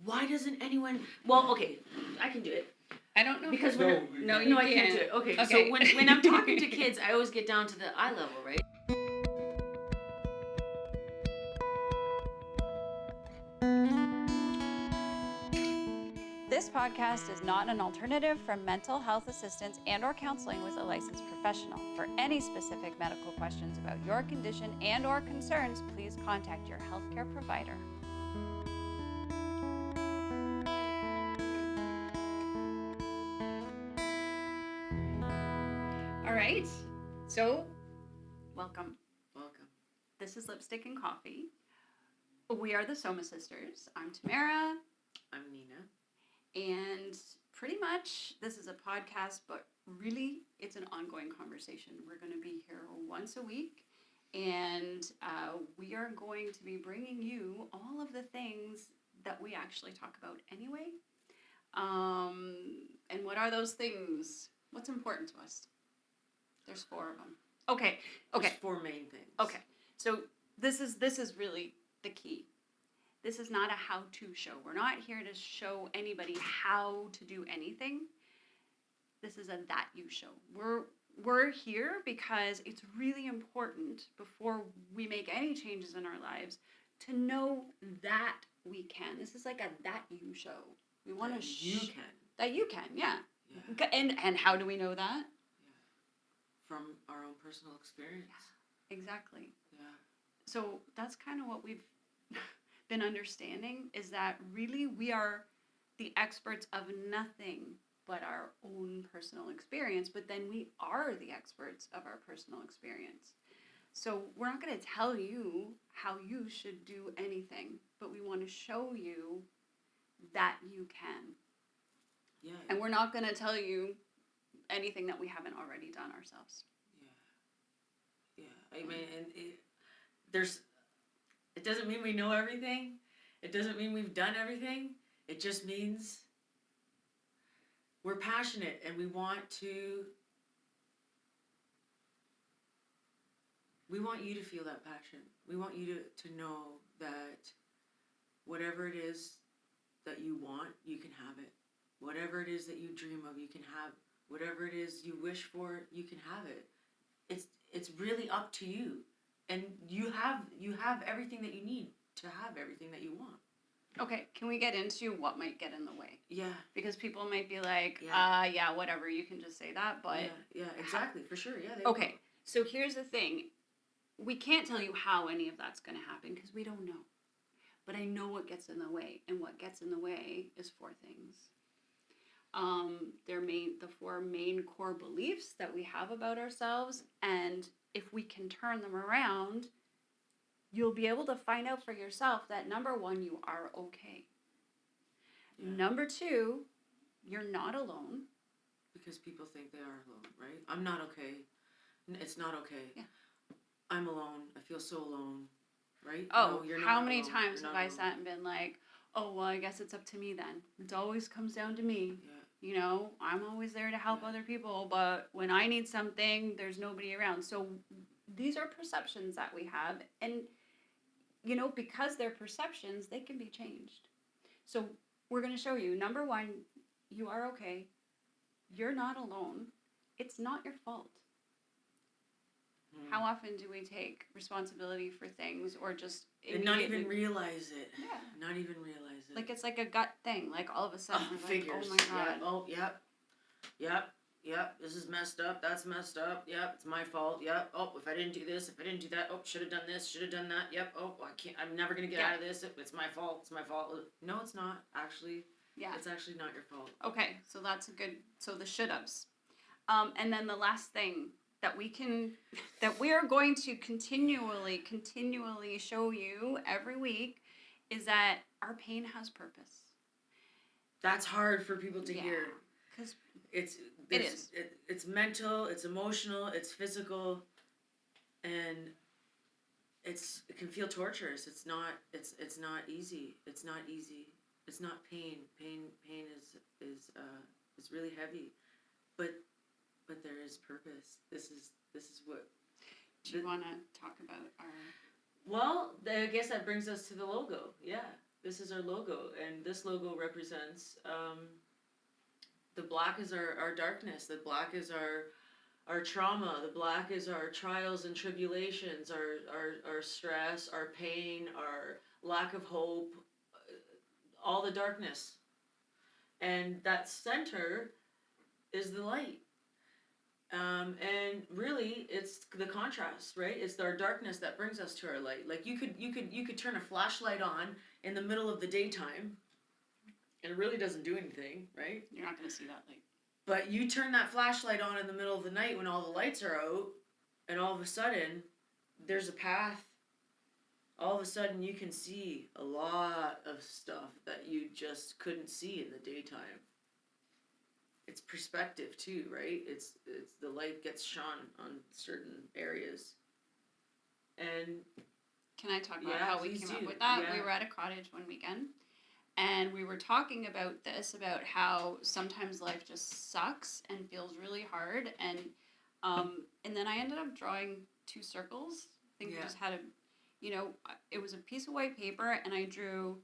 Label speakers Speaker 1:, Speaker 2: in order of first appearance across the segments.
Speaker 1: Why doesn't anyone? Well, okay, I can do it.
Speaker 2: I don't know.
Speaker 1: Because
Speaker 2: no,
Speaker 1: I can't do it. Okay. So when I'm talking to kids, I always get down to the eye level, right?
Speaker 3: This podcast is not an alternative for mental health assistance and/or counseling with a licensed professional. For any specific medical questions about your condition and/or concerns, please contact your healthcare provider.
Speaker 2: All right. So,
Speaker 1: Welcome.
Speaker 3: This is Lipstick and Coffee. We are the Somasisters. I'm Tamara.
Speaker 1: I'm Nina.
Speaker 3: And pretty much this is a podcast, but really it's an ongoing conversation. We're going to be here once a week, and we are going to be bringing you all of the things that we actually talk about anyway. And what are those things? What's important to us? There's 4 of them. Okay.
Speaker 1: There's 4 main things.
Speaker 3: Okay. So this is really the key. This is not a how-to show. We're not here to show anybody how to do anything. This is a that you show. We're here because it's really important before we make any changes in our lives to know that we can. This is like a that you show. We want to
Speaker 1: you can.
Speaker 3: That you can, yeah. And how do we know that?
Speaker 1: From our own personal experience.
Speaker 3: Yeah, exactly.
Speaker 1: Yeah.
Speaker 3: So that's kind of what we've been understanding, is that really we are the experts of nothing but our own personal experience, but then we are the experts of our personal experience. So we're not going to tell you how you should do anything, but we want to show you that you can.
Speaker 1: Yeah.
Speaker 3: And we're not going to tell you anything that we haven't already done ourselves.
Speaker 1: Yeah. I mean, and it doesn't mean we know everything. It doesn't mean we've done everything. It just means we're passionate and we want you to feel that passion. We want you to know that whatever it is that you want, you can have it. Whatever it is that you dream of, you can have. Whatever it is you wish for, you can have it. It's really up to you. And you have everything that you need to have everything that you want.
Speaker 3: Okay, can we get into what might get in the way?
Speaker 1: Yeah.
Speaker 3: Because people might be like, whatever, you can just say that, but...
Speaker 1: Yeah, exactly, for sure, yeah.
Speaker 3: Okay, so here's the thing. We can't tell you how any of that's going to happen because we don't know. But I know what gets in the way, and what gets in the way is 4 things. The 4 main core beliefs that we have about ourselves, and if we can turn them around, you'll be able to find out for yourself that number 1, you are okay. Yeah. Number 2, you're not alone.
Speaker 1: Because people think they are alone, right? I'm not okay. It's not okay.
Speaker 3: Yeah.
Speaker 1: I'm alone. I feel so alone, right?
Speaker 3: Oh,
Speaker 1: no, you're
Speaker 3: how
Speaker 1: not
Speaker 3: many
Speaker 1: alone.
Speaker 3: times have I sat and been like, oh, well, I guess it's up to me then. It always comes down to me.
Speaker 1: Yeah.
Speaker 3: You know, I'm always there to help other people, but when I need something, there's nobody around. So these are perceptions that we have, and, you know, because they're perceptions, they can be changed. So we're going to show you, number 1, you are okay. You're not alone. It's not your fault. How often do we take responsibility for things or just...
Speaker 1: And not even realize it.
Speaker 3: Yeah.
Speaker 1: Not even realize it.
Speaker 3: Like, it's like a gut thing. Like, all of a sudden, we're
Speaker 1: figures.
Speaker 3: like, oh, my God.
Speaker 1: Yeah. Oh, yep. This is messed up. That's messed up. Yep, it's my fault. Yep. Oh, if I didn't do this, if I didn't do that, oh, should have done this, should have done that. Yep. Oh, I can't. I'm never going to get out of this. It's my fault. It's my fault. No, it's not, actually. Yeah. It's actually not your fault.
Speaker 3: Okay, so that's a good... So the should-haves. And then the last thing that we are going to continually show you every week is that our pain has purpose.
Speaker 1: That's hard for people to hear.
Speaker 3: Because
Speaker 1: it is. It's mental, it's emotional, it's physical, and it can feel torturous. It's not easy. It's not easy. It's not pain. Pain is really heavy, but there is purpose. This is what.
Speaker 3: Do you want to talk about our...
Speaker 1: Well, I guess that brings us to the logo. Yeah. This is our logo, and this logo represents the black is our darkness. The black is our trauma. The black is our trials and tribulations, our stress, our pain, our lack of hope, all the darkness. And that center is the light. And really, it's the contrast, right? It's our darkness that brings us to our light. Like you could turn a flashlight on in the middle of the daytime, and it really doesn't do anything, right?
Speaker 3: You're not going to see that light.
Speaker 1: But you turn that flashlight on in the middle of the night when all the lights are out, and all of a sudden, there's a path. All of a sudden, you can see a lot of stuff that you just couldn't see in the daytime. It's perspective too, right? It's the light gets shone on certain areas. And
Speaker 3: can I talk about
Speaker 1: yeah,
Speaker 3: how we
Speaker 1: please
Speaker 3: came
Speaker 1: do.
Speaker 3: up with that?
Speaker 1: Yeah.
Speaker 3: We were at a cottage one weekend, and we were talking about this, about how sometimes life just sucks and feels really hard, and then I ended up drawing 2 circles. I think we
Speaker 1: Yeah.
Speaker 3: just had it was a piece of white paper, and I drew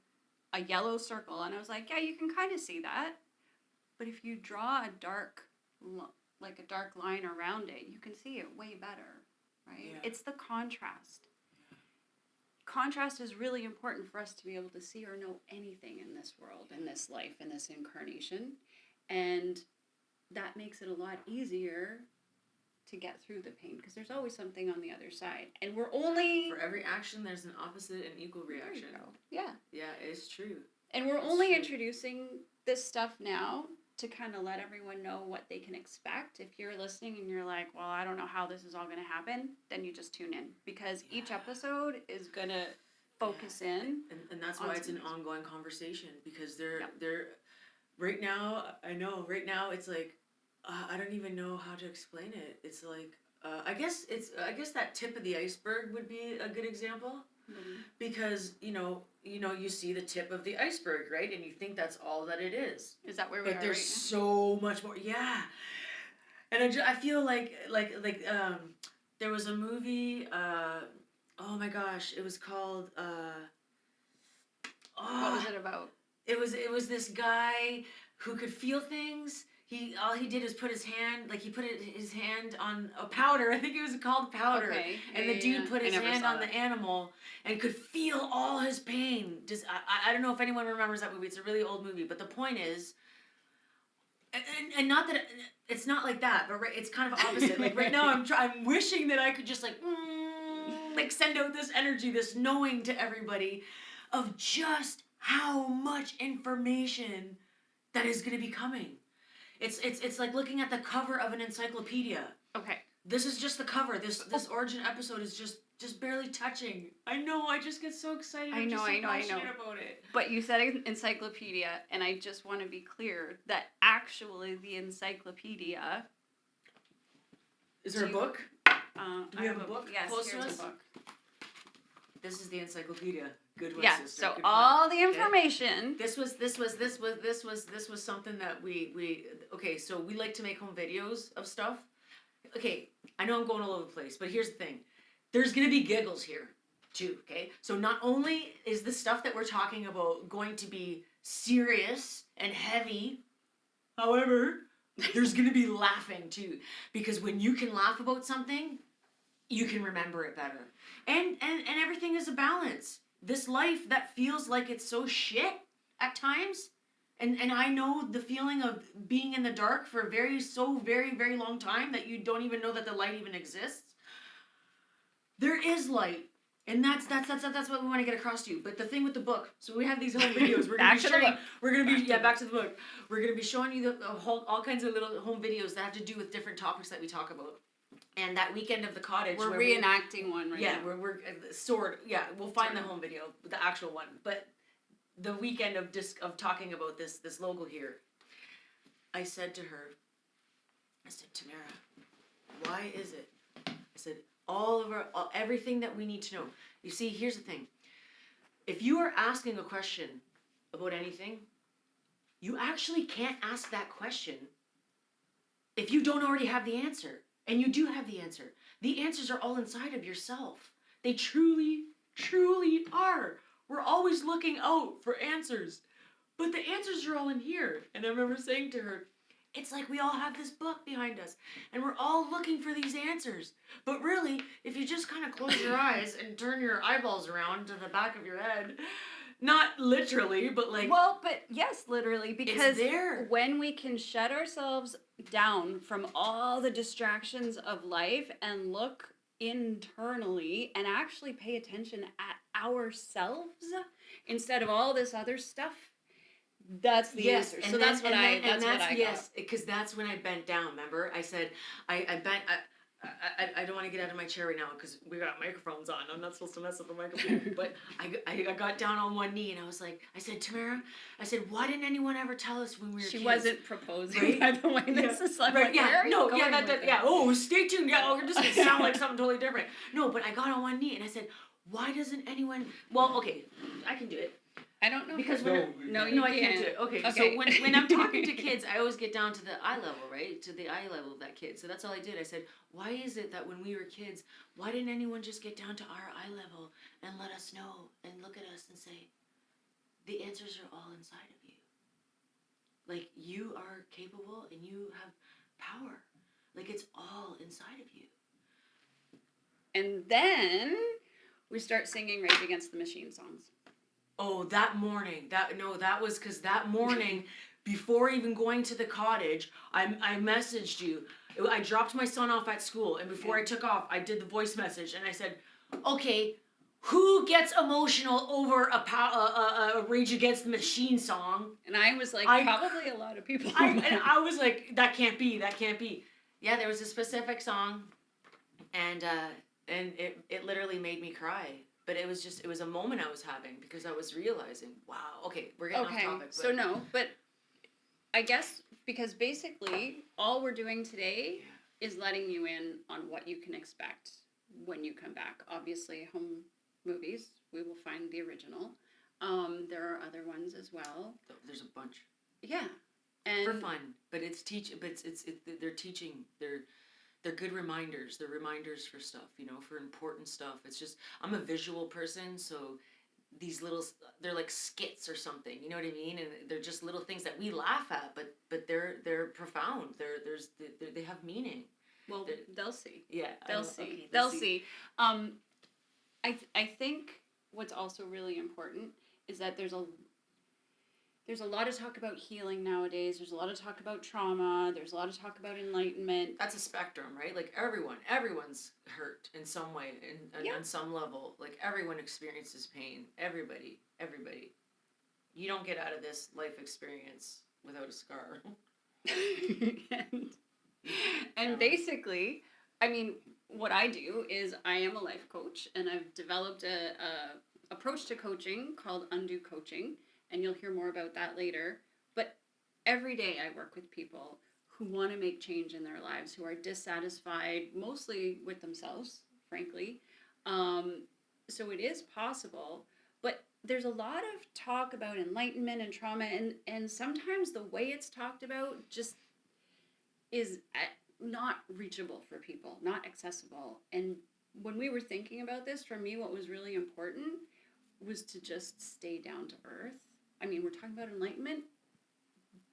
Speaker 3: a yellow circle, and I was like, yeah, you can kind of see that. But if you draw a dark line around it, you can see it way better, right?
Speaker 1: Yeah.
Speaker 3: It's the contrast. Contrast is really important for us to be able to see or know anything in this world, in this life, in this incarnation. And that makes it a lot easier to get through the pain, because there's always something on the other side. And we're only...
Speaker 1: For every action, there's an opposite and equal reaction.
Speaker 3: There you go. Yeah.
Speaker 1: Yeah, it's true.
Speaker 3: And we're
Speaker 1: It's
Speaker 3: only
Speaker 1: true.
Speaker 3: introducing this stuff now to kind of let everyone know what they can expect. If you're listening and you're like, well, I don't know how this is all going to happen, then you just tune in, because each episode is going to focus in.
Speaker 1: And that's
Speaker 3: on
Speaker 1: why it's an
Speaker 3: something.
Speaker 1: ongoing conversation, because they're right now, I know, right now it's like, I don't even know how to explain it. It's like, I guess that tip of the iceberg would be a good example.
Speaker 3: Mm-hmm.
Speaker 1: Because you see the tip of the iceberg, right, and you think that's all that it is.
Speaker 3: Is that where we are
Speaker 1: But there's
Speaker 3: right
Speaker 1: so much more. Yeah, and I feel like there was a movie. Oh my gosh, it was called.
Speaker 3: What was it about?
Speaker 1: It was this guy who could feel things. All he did is put his hand, his hand on a powder. I think it was called powder.
Speaker 3: Okay.
Speaker 1: And
Speaker 3: Yeah,
Speaker 1: the dude put
Speaker 3: I
Speaker 1: his
Speaker 3: never
Speaker 1: hand
Speaker 3: saw
Speaker 1: on
Speaker 3: that.
Speaker 1: the animal and could feel all his pain. Just I don't know if anyone remembers that movie. It's a really old movie, but the point is, and not that it's not like that, but it's kind of opposite. Like right now, I'm wishing that I could just like send out this energy, this knowing to everybody, of just how much information that is going to be coming. It's like looking at the cover of an encyclopedia.
Speaker 3: Okay.
Speaker 1: This is just the cover. This origin episode is just barely touching. I know. I just get so excited. I'm just so passionate about it.
Speaker 3: But you said encyclopedia, and I just want to be clear that actually the encyclopedia...
Speaker 1: Is there a book?
Speaker 3: Do
Speaker 1: we have a book
Speaker 3: Yes,
Speaker 1: close to
Speaker 3: here's
Speaker 1: us?
Speaker 3: a book.
Speaker 1: This is the encyclopedia. Good one,
Speaker 3: Yeah,
Speaker 1: sister.
Speaker 3: so
Speaker 1: Good
Speaker 3: all
Speaker 1: one.
Speaker 3: the information...
Speaker 1: This was something that we okay, so we like to make home videos of stuff. Okay, I know I'm going all over the place, but here's the thing. There's going to be giggles here, too, okay? So not only is the stuff that we're talking about going to be serious and heavy, however, there's going to be laughing, too. Because when you can laugh about something, you can remember it better. And everything is a balance. This life that feels like it's so shit at times, and I know the feeling of being in the dark for a very, very long time that you don't even know that the light even exists. There is light, and that's what we want to get across to you. But the thing with the book, so we have these home videos. We're
Speaker 3: Back
Speaker 1: gonna be
Speaker 3: to the
Speaker 1: sharing.
Speaker 3: book.
Speaker 1: We're gonna be back to the book. We're gonna be showing you all kinds of little home videos that have to do with different topics that we talk about. And that weekend of the cottage,
Speaker 3: We're
Speaker 1: where
Speaker 3: reenacting one right now.
Speaker 1: yeah, we're we'll find the home video, the actual one. But the weekend of talking about this logo here, I said to her, Tamara, why is it? I said, everything that we need to know. You see, here's the thing. If you are asking a question about anything, you actually can't ask that question if you don't already have the answer. And you do have the answer. The answers are all inside of yourself. They truly, truly are We're always looking out for answers. But the answers are all in here. And I remember saying to her, it's like we all have this book behind us and we're all looking for these answers. But really, if you just kind of close your eyes and turn your eyeballs around to the back of your head, not literally, but like,
Speaker 3: Well, but yes, literally, because
Speaker 1: there.
Speaker 3: when we can shut ourselves down from all the distractions of life and look internally and actually pay attention at ourselves instead of all this other stuff, that's the answer. So that's what I got.
Speaker 1: Yes, because that's when I bent down. Remember, I said I bent. I don't want to get out of my chair right now because we got microphones on. I'm not supposed to mess with the microphone. But I got down on one knee and I was like, I said, Tamara, I said, why didn't anyone ever tell us when we were kids?
Speaker 3: She wasn't proposing,
Speaker 1: right?
Speaker 3: by the way. This is like,
Speaker 1: right, yeah,
Speaker 3: where are
Speaker 1: no,
Speaker 3: you going
Speaker 1: yeah,
Speaker 3: with
Speaker 1: yeah.
Speaker 3: this?
Speaker 1: Oh, stay tuned. Yeah, oh, this is gonna sound like something totally different. No, but I got on one knee and I said, why doesn't anyone? Well, okay, I can do it.
Speaker 3: I don't know
Speaker 1: Because
Speaker 3: no,
Speaker 1: I can't do it. Okay, so when I'm talking to kids, I always get down to the eye level, right? To the eye level of that kid. So that's all I did. I said, why is it that when we were kids, why didn't anyone just get down to our eye level and let us know and look at us and say, the answers are all inside of you. Like, you are capable and you have power. Like, it's all inside of you.
Speaker 3: And then we start singing Rage Against the Machine songs.
Speaker 1: Oh, that morning. That was because that morning, before even going to the cottage, I messaged you. I dropped my son off at school, and before I took off, I did the voice message, and I said, okay, who gets emotional over a Rage Against the Machine song?
Speaker 3: And I was like, probably a lot of people.
Speaker 1: And I was like, that can't be. Yeah, there was a specific song, and it literally made me cry. But it was a moment I was having because I was realizing, wow, okay, we're getting off topic. But...
Speaker 3: So no, but I guess because basically all we're doing today is letting you in on what you can expect when you come back. Obviously, home movies, we will find the original. There are other ones as well.
Speaker 1: There's a bunch.
Speaker 3: Yeah. And
Speaker 1: for fun, but it's teaching. But they're teaching. They're good reminders. They're reminders for stuff, for important stuff. It's just, I'm a visual person, so these they're like skits or something, you know what I mean? And they're just little things that we laugh at, but they're profound. They have meaning.
Speaker 3: Well, they'll see.
Speaker 1: Yeah.
Speaker 3: They'll see.
Speaker 1: Okay,
Speaker 3: they'll see. I think what's also really important is that there's a lot of talk about healing nowadays. There's a lot of talk about trauma. There's a lot of talk about enlightenment.
Speaker 1: That's a spectrum, right? Like everyone's hurt in some way, on some level. Like everyone experiences pain. Everybody. You don't get out of this life experience without a scar.
Speaker 3: and basically, I mean, what I do is I am a life coach, and I've developed a approach to coaching called Undo Coaching. And you'll hear more about that later. But every day I work with people who want to make change in their lives, who are dissatisfied, mostly with themselves, frankly. So it is possible. But there's a lot of talk about enlightenment and trauma, and sometimes the way it's talked about just is not reachable for people, not accessible. And when we were thinking about this, for me, what was really important was to just stay down to earth. I mean, we're talking about enlightenment,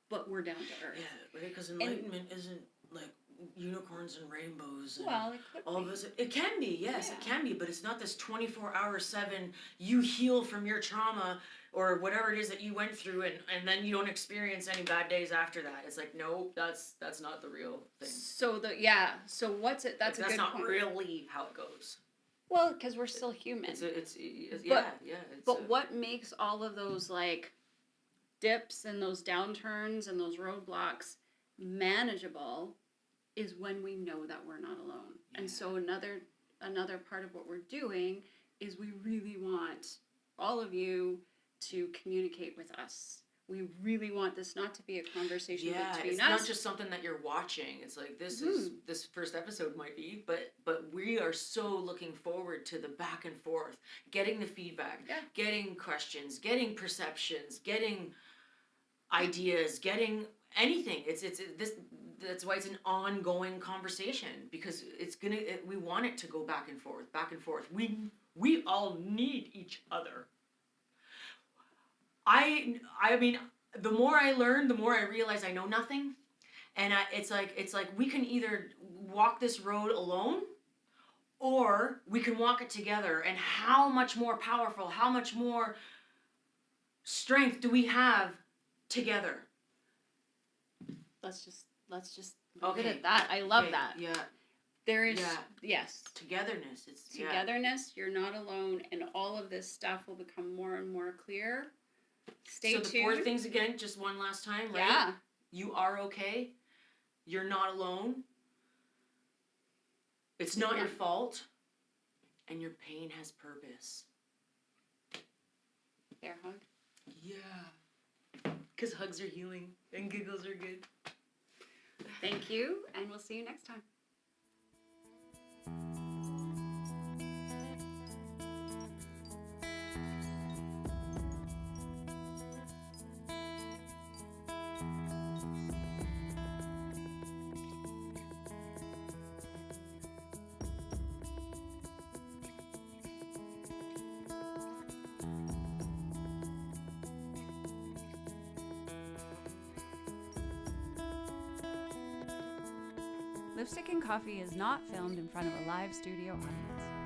Speaker 3: but we're down to earth.
Speaker 1: Yeah, because enlightenment isn't like unicorns and rainbows. And
Speaker 3: well, it could
Speaker 1: all
Speaker 3: be.
Speaker 1: Of us. It can be, yes, it can be, but it's not this 24/7, you heal from your trauma or whatever it is that you went through, and then you don't experience any bad days after that. It's like, no, that's not the real thing.
Speaker 3: So what's it? That's
Speaker 1: like,
Speaker 3: a good
Speaker 1: not
Speaker 3: point.
Speaker 1: really how it goes.
Speaker 3: Well, because we're still human. But what makes all of those like dips and those downturns and those roadblocks manageable is when we know that we're not alone. Yeah. And so another part of what we're doing is we really want all of you to communicate with us. We really want this not to be a conversation between us.
Speaker 1: It's not just something that you're watching. It's like this first episode might be, but we are so looking forward to the back and forth, getting the feedback, getting questions, getting perceptions, getting ideas, getting anything. That's why it's an ongoing conversation, because we want it to go back and forth. We all need each other.
Speaker 4: I mean, the more I learn, the more I realize I know nothing. And it's like we can either walk this road alone, or we can walk it together. And how much more powerful, how much more strength do we have together?
Speaker 3: Let's just leave it
Speaker 4: Okay.
Speaker 3: at that. I love
Speaker 4: Okay,
Speaker 3: that.
Speaker 4: Yeah.
Speaker 3: There is
Speaker 4: Yeah.
Speaker 3: yes.
Speaker 4: Togetherness. It's
Speaker 3: Togetherness, you're not alone, and all of this stuff will become more and more clear. Stay
Speaker 4: so
Speaker 3: tuned.
Speaker 4: the 4 things again, just one last time, right?
Speaker 3: Yeah.
Speaker 4: You are okay. You're not alone. It's not
Speaker 3: Yeah.
Speaker 4: your fault. And your pain has purpose.
Speaker 3: Bear hug.
Speaker 4: Yeah. Because hugs are healing and giggles are good.
Speaker 3: Thank you, and we'll see you next time.
Speaker 5: Lipstick and Coffee is not filmed in front of a live studio audience.